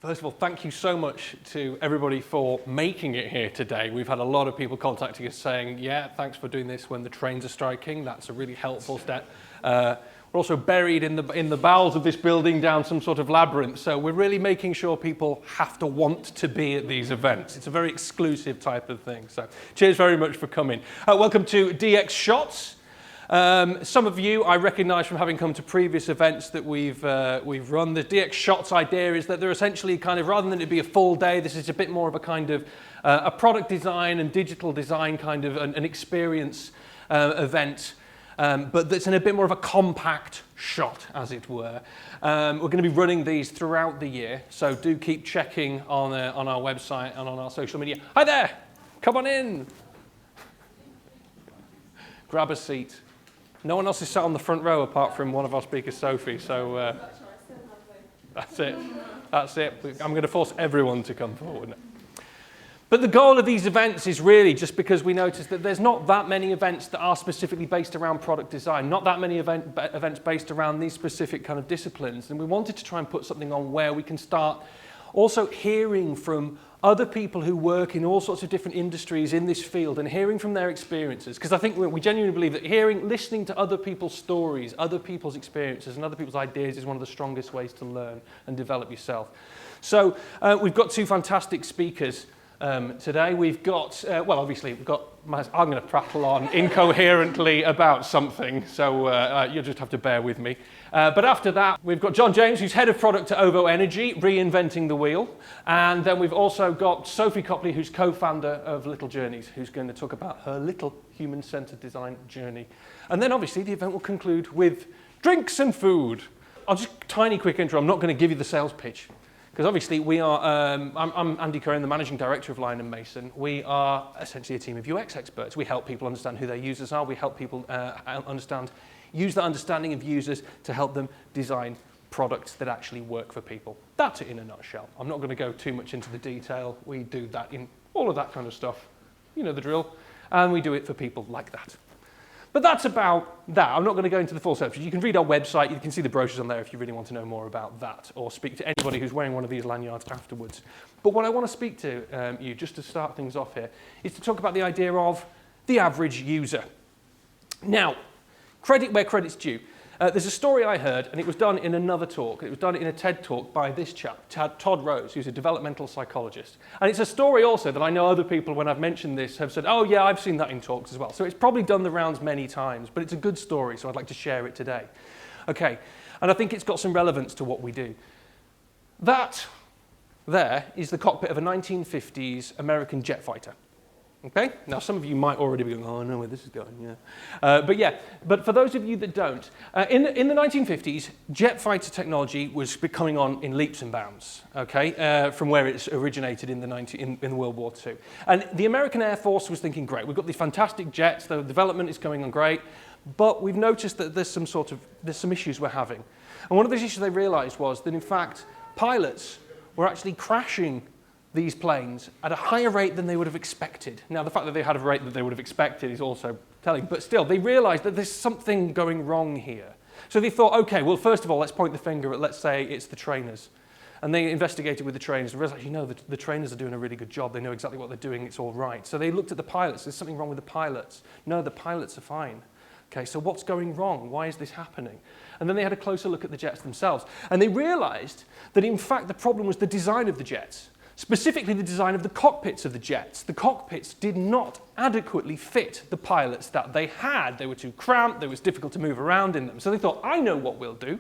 First of all, thank you so much to everybody for making it here today. We've had a lot of people contacting us saying, yeah, thanks for doing this when the trains are striking. That's a really helpful step. We're also buried in the bowels of this building down some sort of labyrinth. So we're really making sure people have to want to be at these events. It's a very exclusive type of thing. So cheers very much for coming. Welcome to DX Shots. Some of you I recognise from having come to previous events that we've run. The DX Shots idea is that they're essentially kind of, rather than it be a full day, this is a bit more of a kind of a product design and digital design kind of an experience event, but that's in a bit more of a compact shot, as it were. We're going to be running these throughout the year, so do keep checking on our website and on our social media. Hi there, come on in. Grab a seat. No one else is sat on the front row apart from one of our speakers, Sophie, so that's it. That's it. I'm going to force everyone to come forward now. But the goal of these events is really just because we noticed that there's not that many events that are specifically based around product design, not that many events based around these specific kind of disciplines, and we wanted to try and put something on where we can start also hearing from other people who work in all sorts of different industries in this field and hearing from their experiences. Because I think we genuinely believe that listening to other people's stories, other people's experiences and other people's ideas is one of the strongest ways to learn and develop yourself. So we've got two fantastic speakers today. We've got, well, obviously, we've got, I'm going to prattle on incoherently about something, so you'll just have to bear with me. But after that, we've got John James, who's head of product at OVO Energy, reinventing the wheel. And then we've also got Sophie Copley, who's co-founder of Little Journeys, who's going to talk about her little human-centered design journey. And then obviously the event will conclude with drinks and food. I'll just tiny quick intro. I'm not going to give you the sales pitch. Because obviously we are, I'm Andy Curran, the Managing Director of LION+MASON. We are essentially a team of UX experts. We help people understand who their users are. We help people use that understanding of users to help them design products that actually work for people. That's it in a nutshell. I'm not going to go too much into the detail. We do that in all of that kind of stuff. You know the drill. And we do it for people like that. But that's about that. I'm not going to go into the full service. You can read our website. You can see the brochures on there if you really want to know more about that, or speak to anybody who's wearing one of these lanyards afterwards. But what I want to speak to you, just to start things off here, is to talk about the idea of the average user. Now, credit where credit's due. There's a story I heard, and it was done in another talk. It was done in a TED talk by this chap, Todd Rose, who's a developmental psychologist. And it's a story also that I know other people, when I've mentioned this, have said, oh yeah, I've seen that in talks as well. So it's probably done the rounds many times, but it's a good story, so I'd like to share it today. Okay, and I think it's got some relevance to what we do. That there is the cockpit of a 1950s American jet fighter. Okay? Now, some of you might already be going, oh, I know where this is going, yeah. But for those of you that don't, in the 1950s, jet fighter technology was coming on in leaps and bounds, okay, from where it originated in the World War II. And the American Air Force was thinking, great, we've got these fantastic jets, the development is going on great, but we've noticed that there's some issues we're having. And one of those issues they realized was that, in fact, pilots were actually crashing these planes at a higher rate than they would have expected. Now, the fact that they had a rate that they would have expected is also telling, but still, they realized that there's something going wrong here. So they thought, okay, well, first of all, let's point the finger at, let's say, it's the trainers. And they investigated with the trainers and realized, you know, the trainers are doing a really good job. They know exactly what they're doing. It's all right. So they looked at the pilots. There's something wrong with the pilots. No, the pilots are fine. Okay, so what's going wrong? Why is this happening? And then they had a closer look at the jets themselves. And they realized that, in fact, the problem was the design of the jets. Specifically the design of the cockpits of the jets. The cockpits did not adequately fit the pilots that they had. They were too cramped, it was difficult to move around in them. So they thought, I know what we'll do.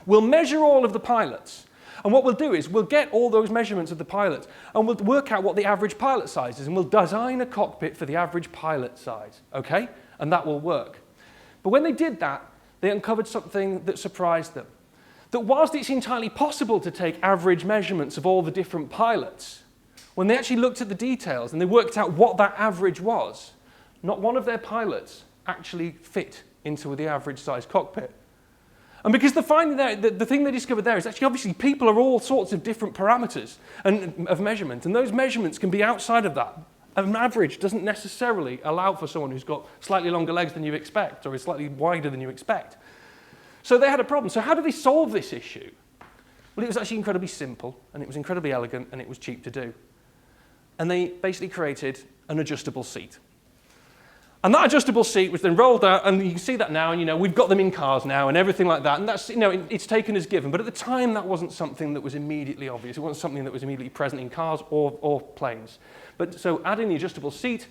We'll measure all of the pilots. And what we'll do is we'll get all those measurements of the pilots and we'll work out what the average pilot size is and we'll design a cockpit for the average pilot size, okay? And that will work. But when they did that, they uncovered something that surprised them. That whilst it's entirely possible to take average measurements of all the different pilots, when they actually looked at the details and they worked out what that average was, not one of their pilots actually fit into the average size cockpit. And because the thing they discovered there is actually obviously people are all sorts of different parameters of measurement, and those measurements can be outside of that. An average doesn't necessarily allow for someone who's got slightly longer legs than you expect or is slightly wider than you expect. So they had a problem. So how do they solve this issue? Well, it was actually incredibly simple, and it was incredibly elegant, and it was cheap to do. And they basically created an adjustable seat. And that adjustable seat was then rolled out, and you can see that now, and we've got them in cars now and everything like that, and that's, it's taken as given. But at the time, that wasn't something that was immediately obvious. It wasn't something that was immediately present in cars or planes. But so adding the adjustable seat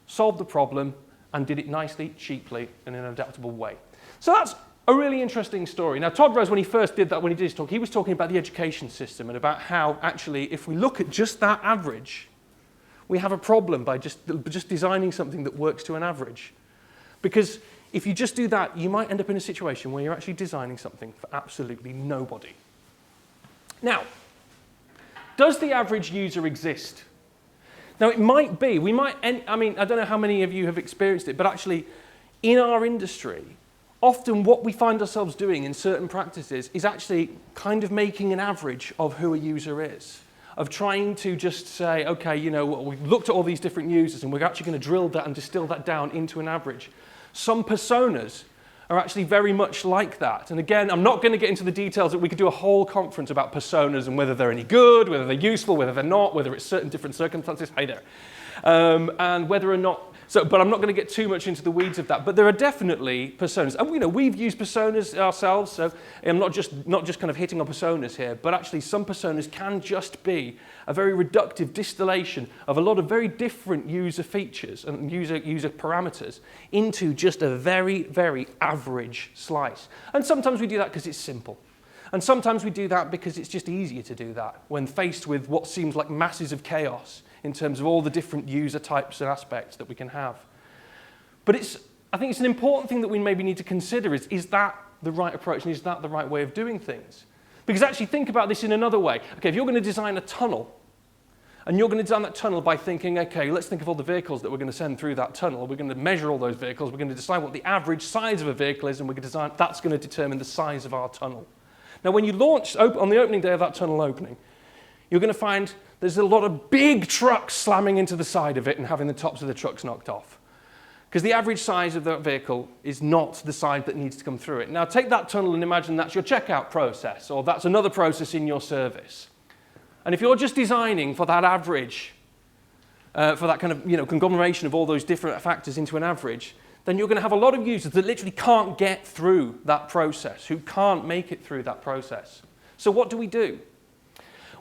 solved the problem and did it nicely, cheaply, and in an adaptable way. So that's a really interesting story. Now, Todd Rose, when he first did that, when he did his talk, he was talking about the education system and about how actually, if we look at just that average, we have a problem by just designing something that works to an average. Because if you just do that, you might end up in a situation where you're actually designing something for absolutely nobody. Now, does the average user exist? Now, it might be. I don't know how many of you have experienced it, but actually, in our industry, often what we find ourselves doing in certain practices is actually kind of making an average of who a user is. Of trying to just say, okay, we've looked at all these different users and we're actually going to drill that and distill that down into an average. Some personas are actually very much like that. And again, I'm not going to get into the details that we could do a whole conference about personas and whether they're any good, whether they're useful, whether they're not, whether it's certain different circumstances. Hey there. And whether or not, but I'm not going to get too much into the weeds of that. But there are definitely personas. And we've used personas ourselves, so I'm not just kind of hitting on personas here, but actually some personas can just be a very reductive distillation of a lot of very different user features and user parameters into just a very, very average slice. And sometimes we do that because it's simple. And sometimes we do that because it's just easier to do that when faced with what seems like masses of chaos in terms of all the different user types and aspects that we can have. But I think it's an important thing that we maybe need to consider is that the right approach and is that the right way of doing things? Because actually think about this in another way. Okay, if you're going to design a tunnel, and you're going to design that tunnel by thinking, okay, let's think of all the vehicles that we're going to send through that tunnel. We're going to measure all those vehicles. We're going to decide what the average size of a vehicle is, and that's going to determine the size of our tunnel. Now, when you launch, on the opening day of that tunnel opening, you're going to find there's a lot of big trucks slamming into the side of it and having the tops of the trucks knocked off. Because the average size of that vehicle is not the size that needs to come through it. Now, take that tunnel and imagine that's your checkout process, or that's another process in your service. And if you're just designing for that average, for that kind of conglomeration of all those different factors into an average, then you're going to have a lot of users that literally can't get through that process, who can't make it through that process. So what do we do?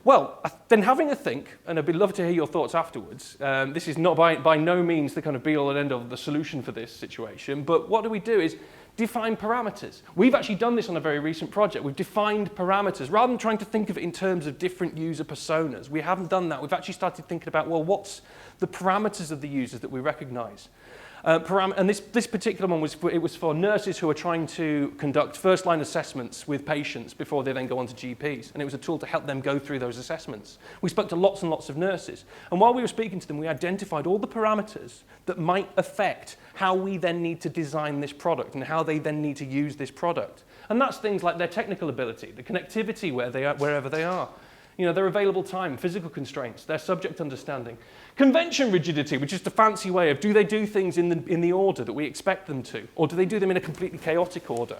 Well, then having a think, and I'd love to hear your thoughts afterwards. This is not by no means the kind of be-all and end-all of the solution for this situation, but what do we do is define parameters. We've actually done this on a very recent project. We've defined parameters. Rather than trying to think of it in terms of different user personas, we haven't done that. We've actually started thinking about, well, what's the parameters of the users that we recognize? And this particular one was for nurses who are trying to conduct first-line assessments with patients before they then go on to GPs. And it was a tool to help them go through those assessments. We spoke to lots and lots of nurses. And while we were speaking to them, we identified all the parameters that might affect how we then need to design this product and how they then need to use this product. And that's things like their technical ability, the connectivity wherever they are. Their available time, physical constraints, their subject understanding. Convention rigidity, which is the fancy way of do they do things in the order that we expect them to, or do they do them in a completely chaotic order?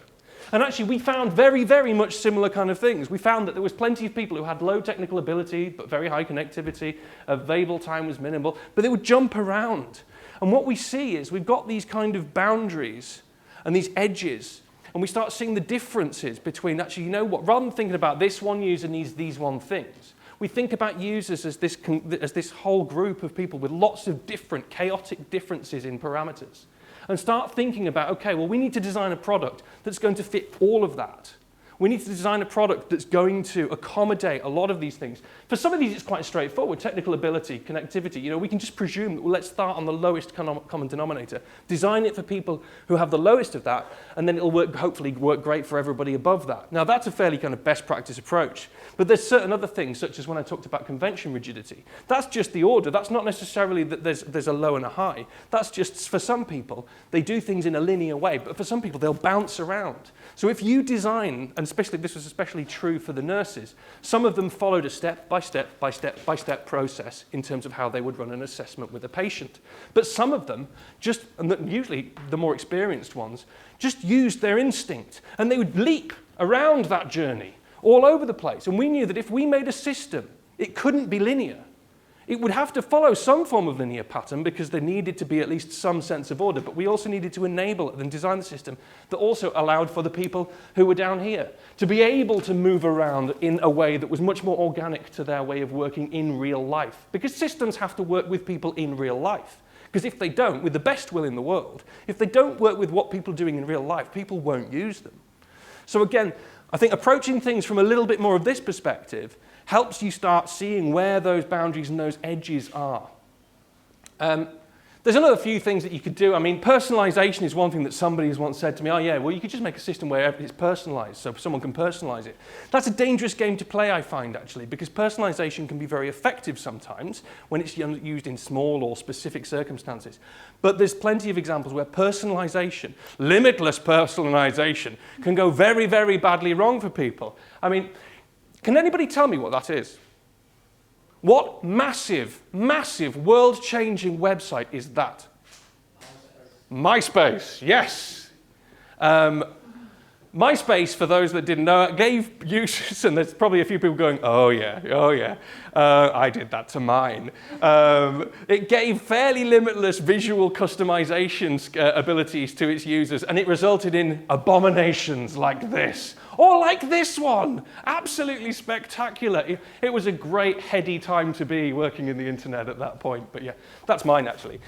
And actually, we found very, very much similar kind of things. We found that there was plenty of people who had low technical ability, but very high connectivity, available time was minimal, but they would jump around. And what we see is we've got these kind of boundaries and these edges, and we start seeing the differences between actually, rather than thinking about this one user needs these one things, we think about users as this whole group of people with lots of different chaotic differences in parameters. And start thinking about, okay, well, we need to design a product that's going to fit all of that. We need to design a product that's going to accommodate a lot of these things. For some of these, it's quite straightforward. Technical ability, connectivity. We can just presume that, well, let's start on the lowest common denominator. Design it for people who have the lowest of that, and then it'll hopefully work great for everybody above that. Now, that's a fairly kind of best practice approach. But there's certain other things, such as when I talked about convention rigidity. That's just the order. That's not necessarily that there's a low and a high. That's just, for some people, they do things in a linear way. But for some people, they'll bounce around. So if you design, and this was especially true for the nurses, some of them followed a step-by-step process in terms of how they would run an assessment with a patient. But some of them, and usually the more experienced ones, just used their instinct, and they would leap around that journey all over the place. And we knew that if we made a system, it couldn't be linear. It would have to follow some form of linear pattern because there needed to be at least some sense of order, but we also needed to enable and design the system that also allowed for the people who were down here to be able to move around in a way that was much more organic to their way of working in real life. Because systems have to work with people in real life. Because if they don't, with the best will in the world, if they don't work with what people are doing in real life, people won't use them. So again, I think approaching things from a little bit more of this perspective helps you start seeing where those boundaries and those edges are. There's another few things that you could do. I mean, personalization is one thing that somebody has once said to me, oh yeah, well you could just make a system where it's personalized so someone can personalize it. That's a dangerous game to play, I find, actually, because personalization can be very effective sometimes when it's used in small or specific circumstances. But there's plenty of examples where personalization, limitless personalization, can go very, very badly wrong for people. I mean, can anybody tell me what that is? What massive, massive, world-changing website is that? MySpace, yes. MySpace, for those that didn't know, gave users, and there's probably a few people going, oh yeah, I did that to mine. It gave fairly limitless visual customization abilities to its users, and it resulted in abominations like this. Or like this one, absolutely spectacular. It was a great heady time to be working in the internet at that point, but yeah, that's mine actually.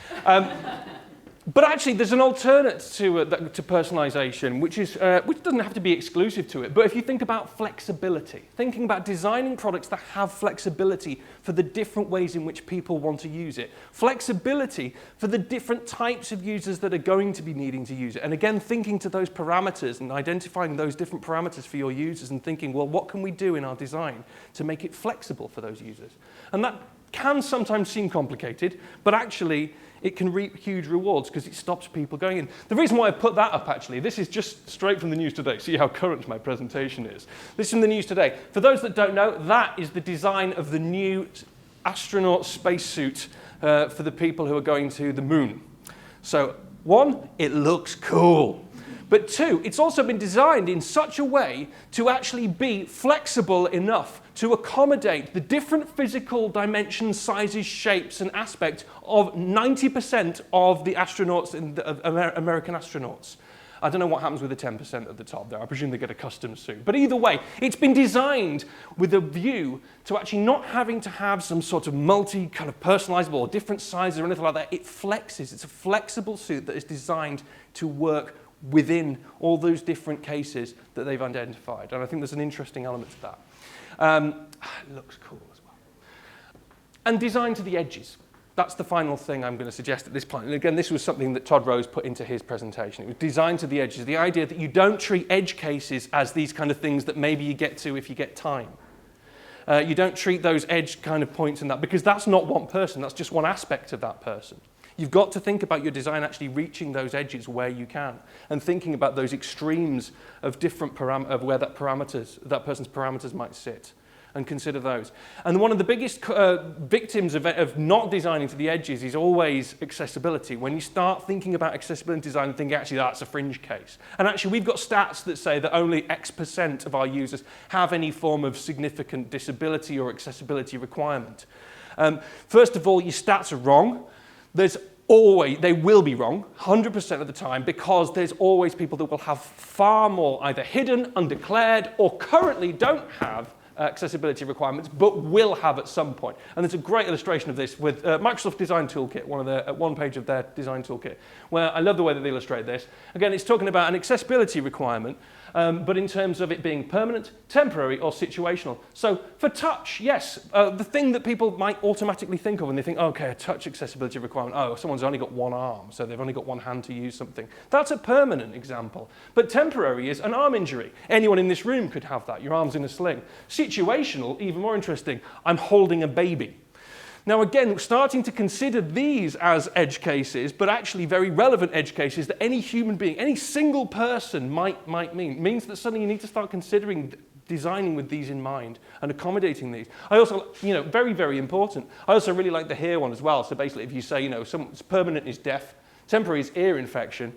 But actually, there's an alternate to personalization, which doesn't have to be exclusive to it. But if you think about flexibility, thinking about designing products that have flexibility for the different ways in which people want to use it, flexibility for the different types of users that are going to be needing to use it. And again, thinking to those parameters and identifying those different parameters for your users and thinking, well, what can we do in our design to make it flexible for those users? And that can sometimes seem complicated, but actually, it can reap huge rewards because it stops people going in. The reason why I put that up, actually, this is just straight from the news today. See how current my presentation is. This is from the news today. For those that don't know, that is the design of the new astronaut spacesuit for the people who are going to the moon. So, one, it looks cool. But two, it's also been designed in such a way to actually be flexible enough to accommodate the different physical dimensions, sizes, shapes, and aspects of 90% of the astronauts, American astronauts. I don't know what happens with the 10% at the top there. I presume they get a custom suit. But either way, it's been designed with a view to actually not having to have some sort of kind of personalizable or different sizes or anything like that. It flexes. It's a flexible suit that is designed to work within all those different cases that they've identified. And I think there's an interesting element to that. It looks cool as well. And design to the edges. That's the final thing I'm going to suggest at this point. And again, this was something that Todd Rose put into his presentation. It was design to the edges. The idea that you don't treat edge cases as these kind of things that maybe you get to if you get time. You don't treat those edge kind of points and that, because that's not one person. That's just one aspect of that person. You've got to think about your design actually reaching those edges where you can, and thinking about those extremes of different of where that person's parameters might sit, and consider those. And one of the biggest victims of not designing to the edges is always accessibility. When you start thinking about accessibility design and think, actually, that's a fringe case. And actually, we've got stats that say that only X% of our users have any form of significant disability or accessibility requirement. First of all, your stats are wrong. They will be wrong 100% of the time, because there's always people that will have far more either hidden, undeclared, or currently don't have accessibility requirements, but will have at some point. And there's a great illustration of this with Microsoft Design Toolkit, one page of their design toolkit, where I love the way that they illustrate this. Again, it's talking about an accessibility requirement, but in terms of it being permanent, temporary, or situational. So for touch, yes, the thing that people might automatically think of when they think, okay, a touch accessibility requirement, oh, someone's only got one arm, so they've only got one hand to use something. That's a permanent example. But temporary is an arm injury. Anyone in this room could have that. Your arm's in a sling. Situational, even more interesting, I'm holding a baby. Now again, starting to consider these as edge cases, but actually very relevant edge cases that any human being, any single person might means that suddenly you need to start considering designing with these in mind and accommodating these. I also, very, very important, I also really like the here one as well. So basically if you say, someone's permanent is deaf, temporary is ear infection,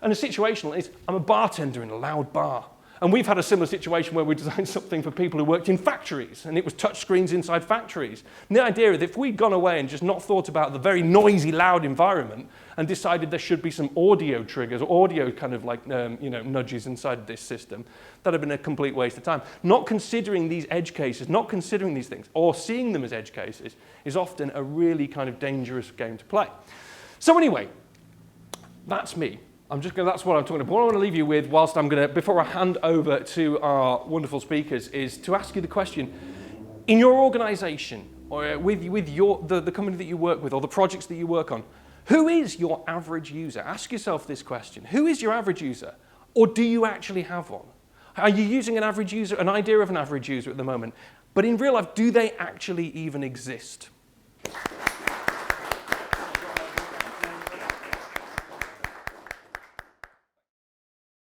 and a situational is I'm a bartender in a loud bar. And we've had a similar situation where we designed something for people who worked in factories, and it was touchscreens inside factories. And the idea is if we'd gone away and just not thought about the very noisy, loud environment and decided there should be some audio triggers, or audio kind of like nudges inside this system, that'd have been a complete waste of time. Not considering these edge cases, not considering these things, or seeing them as edge cases, is often a really kind of dangerous game to play. So anyway, that's me. That's what I'm talking about. What I want to leave you with, before I hand over to our wonderful speakers, is to ask you the question: in your organization, or with the company that you work with, or the projects that you work on, who is your average user? Ask yourself this question: who is your average user? Or do you actually have one? Are you using an average user, an idea of an average user at the moment? But in real life, do they actually even exist?